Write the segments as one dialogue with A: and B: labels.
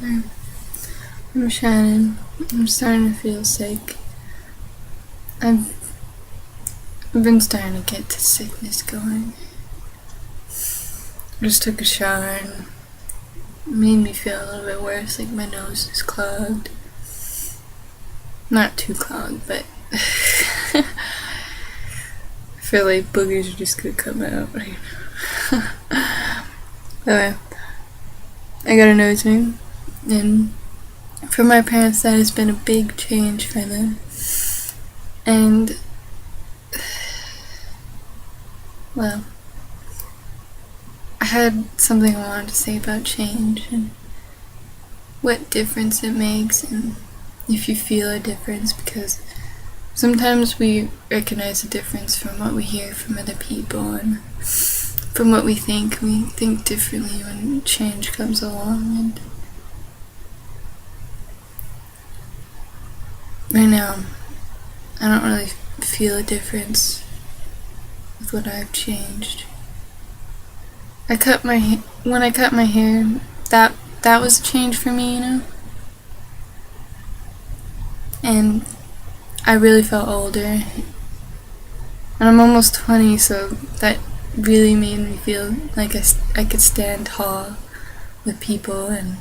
A: I'm Shannon. I'm starting to feel sick. I've been starting to get the sickness going. I just took a shower and it made me feel a little bit worse, like my nose is clogged. Not too clogged, but I feel like boogers are just gonna come out right now. Anyway, I got a nose ring, and for my parents that has been a big change for them. And well, I had something I wanted to say about change and what difference it makes, and if you feel a difference, because sometimes we recognize a difference from what we hear from other people and from what we think. We think differently when change comes along, and right now I don't really feel a difference with what I've changed. When I cut my hair, that was a change for me, and I really felt older. And I'm almost 20, so that really made me feel like I could stand tall with people and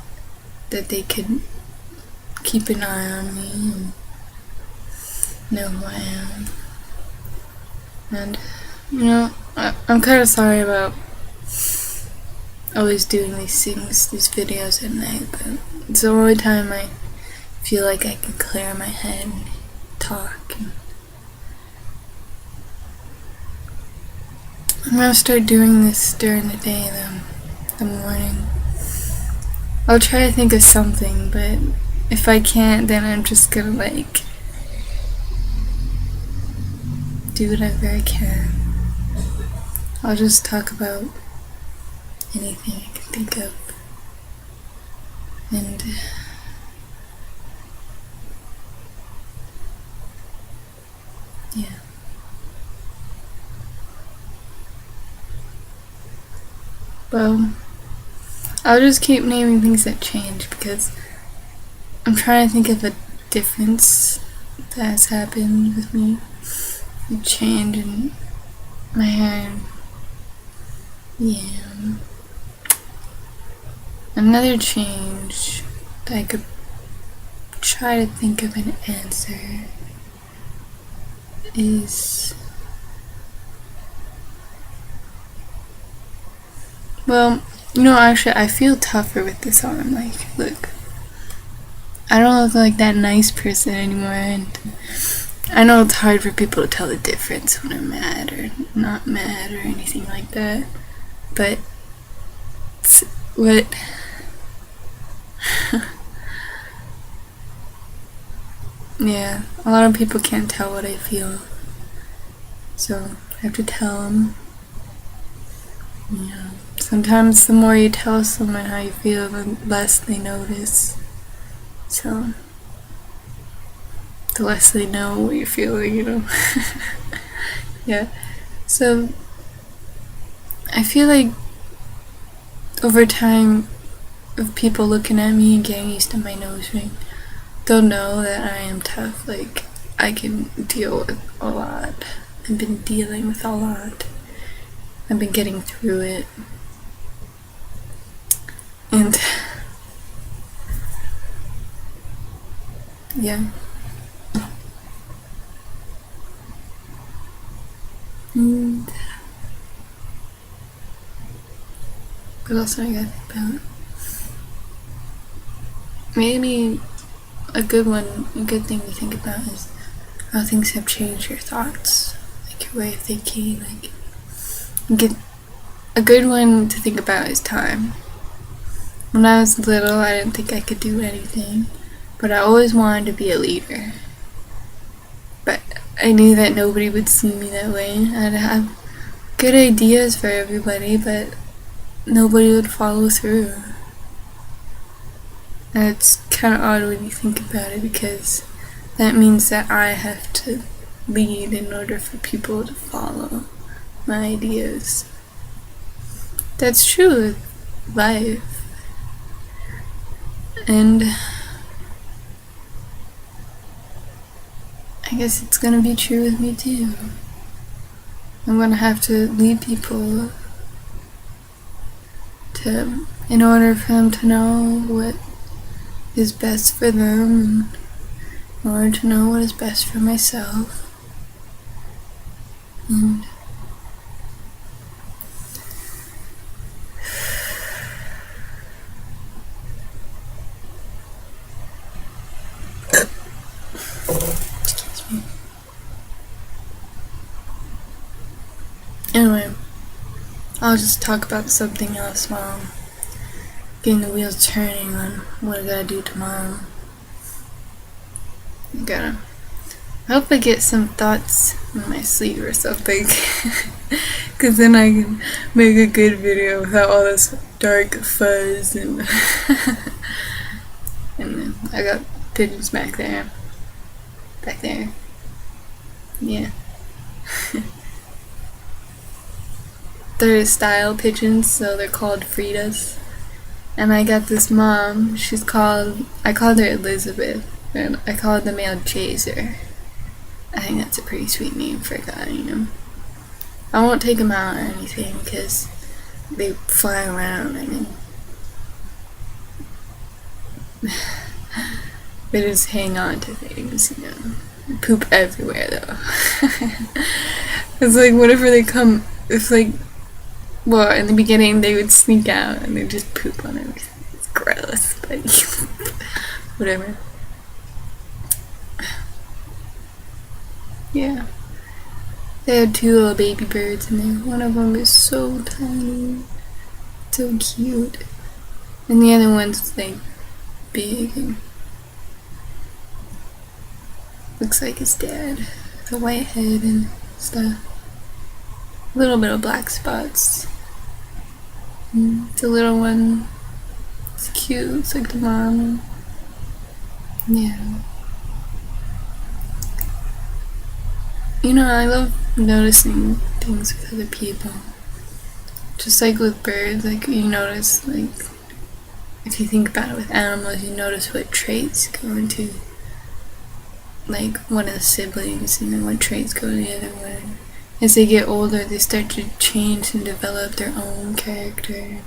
A: that they could keep an eye on me and know who I am. And, I'm kind of sorry about always doing these things, these videos at night, but it's the only time I feel like I can clear my head and talk. And I'm gonna start doing this during the day, the morning. I'll try to think of something, but if I can't, then I'm just gonna do whatever I can. I'll just talk about anything I can think of. And yeah. Well, I'll just keep naming things that change because I'm trying to think of a difference that has happened with me. A change in my hair. Yeah. Another change that I could try to think of an answer is, well, actually I feel tougher with this arm. Look, I don't look like that nice person anymore, and I know it's hard for people to tell the difference when I'm mad or not mad or anything like that, but what yeah, a lot of people can't tell what I feel, so I have to tell them. Sometimes the more you tell someone how you feel, the less they notice. So the less they know what you're feeling, Yeah. So I feel like over time of people looking at me and getting used to my nose ring, they'll know that I am tough. I can deal with a lot. I've been dealing with a lot. I've been getting through it. And yeah. And what else I gotta think about? Maybe a good thing to think about is how things have changed your thoughts, your way of thinking. A good one to think about is time. When I was little, I didn't think I could do anything, but I always wanted to be a leader. But I knew that nobody would see me that way. I'd have good ideas for everybody, but nobody would follow through. And it's kind of odd when you think about it, because that means that I have to lead in order for people to follow my ideas. That's true with life. And I guess it's gonna be true with me too. I'm gonna have to lead people in order for them to know what is best for them, in order to know what is best for myself. And excuse me. Anyway, I'll just talk about something else while I'm getting the wheels turning on what I gotta do tomorrow. I hope I get some thoughts in my sleep or something. Cause then I can make a good video without all this dark fuzz and and then I got pigeons back there. Yeah. They're style pigeons, so they're called Fridas. And I got this mom, I called her Elizabeth, and I called the male Chaser. I think that's a pretty sweet name for a guy, you know. I won't take them out or anything because they fly around. I mean, they just hang on to things, you know. Poop everywhere though. It's like whenever they come, it's like, well, in the beginning they would sneak out and they just poop on everything. It's gross, but whatever. Yeah. They had 2 little baby birds in there. One of them is so tiny, so cute, and the other one's like big and looks like his dad, with a white head and stuff. A little bit of black spots. The little one, it's cute. Looks like the mom. Yeah. You know, I love noticing things with other people. Just like with birds, like you notice, like, if you think about it with animals, you notice what traits go into, like, one of the siblings, and then what traits go to the other one. As they get older, they start to change and develop their own character,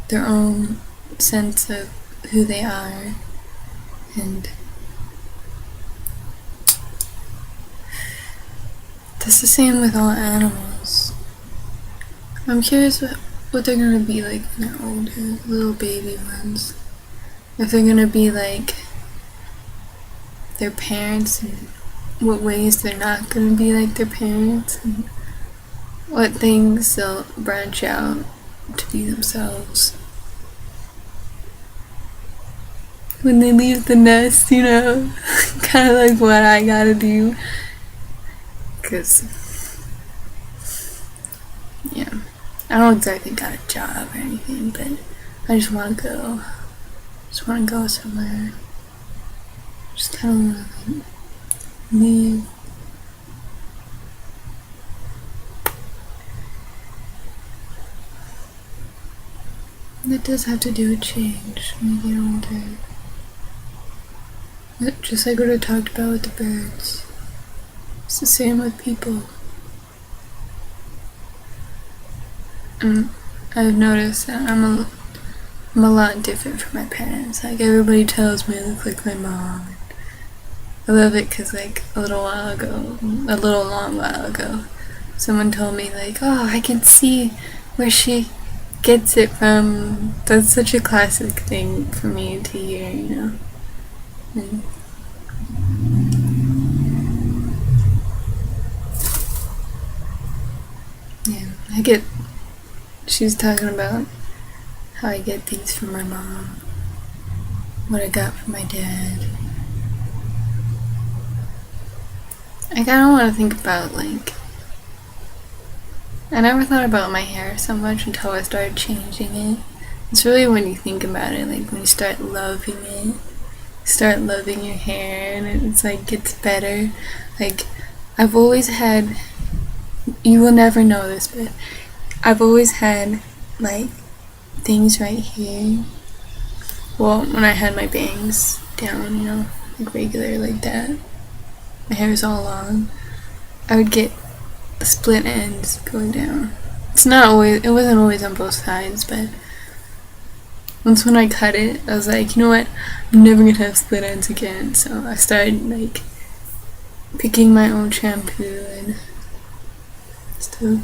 A: their own sense of who they are, and that's the same with all animals. I'm curious what they're gonna be like when they're older, little baby ones. If they're gonna be like their parents, and what ways they're not gonna be like their parents, and what things they'll branch out to be themselves. When they leave the nest, you know, kind of like what I gotta do. Because, yeah, I don't exactly got a job or anything, but I just want to go. Just want to go somewhere. Just kind of want to, like, leave. That does have to do with change when you get older. But just like what I talked about with the birds. It's the same with people. And I've noticed that I'm a lot different from my parents. Like, everybody tells me I look like my mom. I love it because, like, a little long while ago, someone told me, like, oh, I can see where she gets it from. That's such a classic thing for me to hear, you know. And yeah, she was talking about how I get things from my mom, what I got from my dad. I kinda wanna think about, like, I never thought about my hair so much until I started changing it. It's really when you think about it, like when you start loving it, start loving your hair, and it's like gets better. Like, I've always had, you will never know this, but I've always had, like, things right here Well, when I had my bangs down, you know, like regular like that, my hair was all long, I would get split ends going down. It wasn't always on both sides, but once when I cut it, I was like, you know what, I'm never gonna have split ends again. So I started like picking my own shampoo and stuff.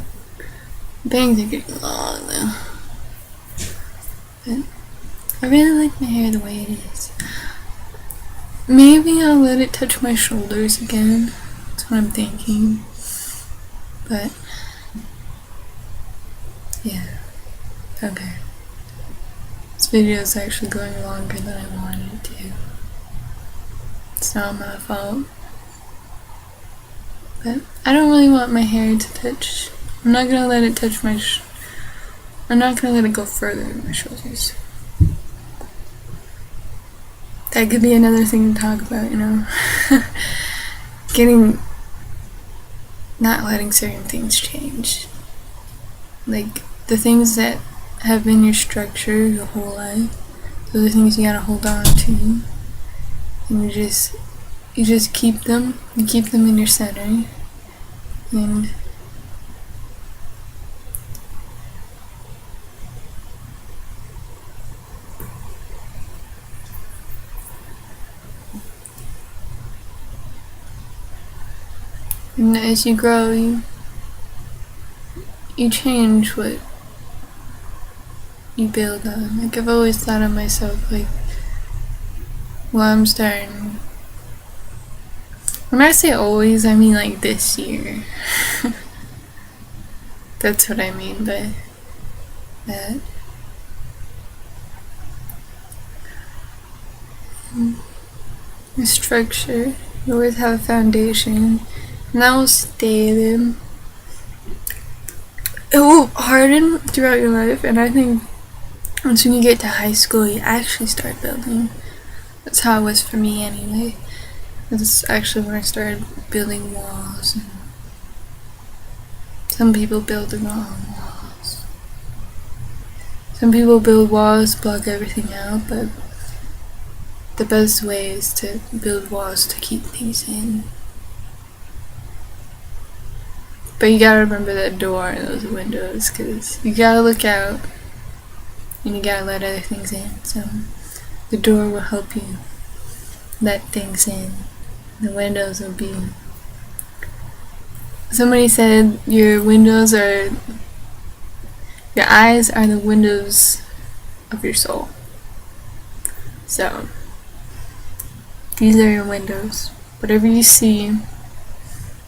A: Bangs are getting long though. But I really like my hair the way it is. Maybe I'll let it touch my shoulders again. That's what I'm thinking. But yeah. Okay. This video is actually going longer than I wanted it to. It's not my fault. But I don't really want my hair to touch. I'm not gonna let it touch I'm not gonna let it go further than my shoulders. That could be another thing to talk about, you know? Not letting certain things change. Like, the things that have been your structure your whole life, those are things you gotta hold on to. And you just keep them, in your center. And as you grow, you change what you build on. Like, I've always thought of myself like, well, I'm starting. When I say always, I mean like this year. That's what I mean by that. The structure, you always have a foundation, and that will stay there. It will harden throughout your life, and I think once when you get to high school, you actually start building. That's how it was for me anyway. That's actually when I started building walls. And some people build the wrong walls. Some people build walls, block everything out, but the best way is to build walls to keep things in. But you gotta remember that door and those windows, because you gotta look out and you gotta let other things in. So the door will help you let things in. The windows will be. Somebody said your eyes are the windows of your soul. So these are your windows. Whatever you see,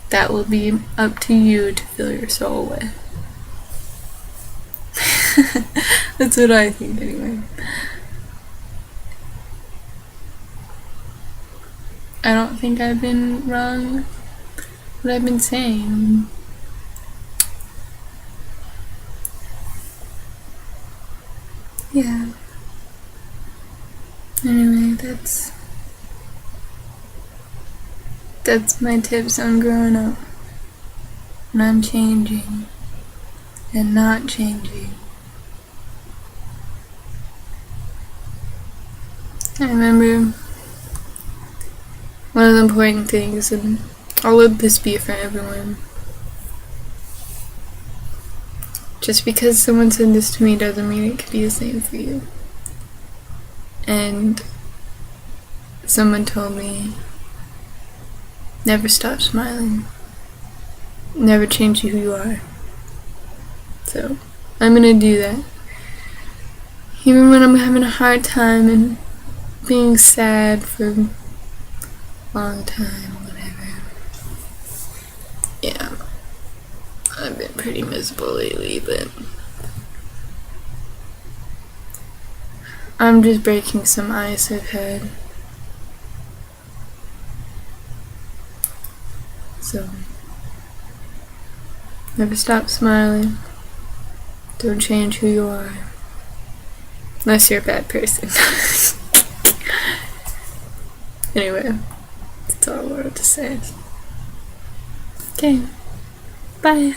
A: that will be up to you to fill your soul with. That's what I think anyway. I don't think I've been wrong what I've been saying. Yeah. Anyway, that's my tips on growing up. And I'm changing and not changing. I remember one of the important things, and I'll let this be for everyone. Just because someone said this to me doesn't mean it could be the same for you. And someone told me, never stop smiling. Never change who you are. So, I'm gonna do that. Even when I'm having a hard time and being sad for a long time, whatever. Yeah. I've been pretty miserable lately, but I'm just breaking some ice I've had. So, never stop smiling. Don't change who you are. Unless you're a bad person. Anyway, that's all I wanted to say. Okay, bye.